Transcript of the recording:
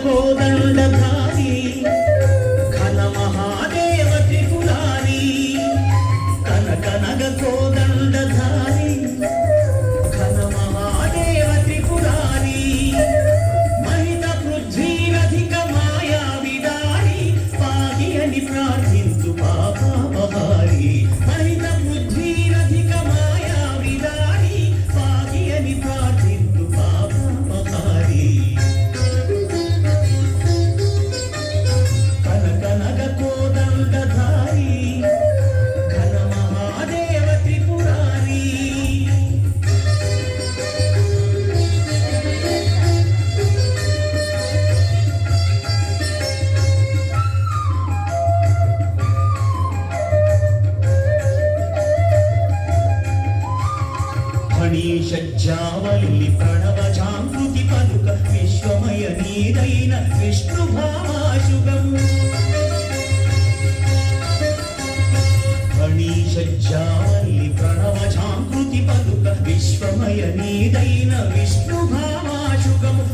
కోదండధారి ఘన మహాదేవ త్రిపురారి కనకనగ కోదండధారి ఘన మహాదేవ త్రిపురారి మహిత పృథ్వీరధిక మాయా విదారి పాగి అని ప్రార్థించు పాపహారి మహిత పృథ్వీరధిక మాయా విదారి పాగి అని ప్రార్థించు పాపహారి కనకనగ కోదండధారి ఘన మహాదేవ త్రిపురారి ఫణీషజ్జావల్లి ప్రణవ జాగృతి పలుక విశ్వమయ నీరైన విష్ణు భావాశుగం ఫణీషజ్జావల్లి ప్రణవ జాగృతి పలుక విశ్వమయ నీరైన విష్ణు భావాశుగము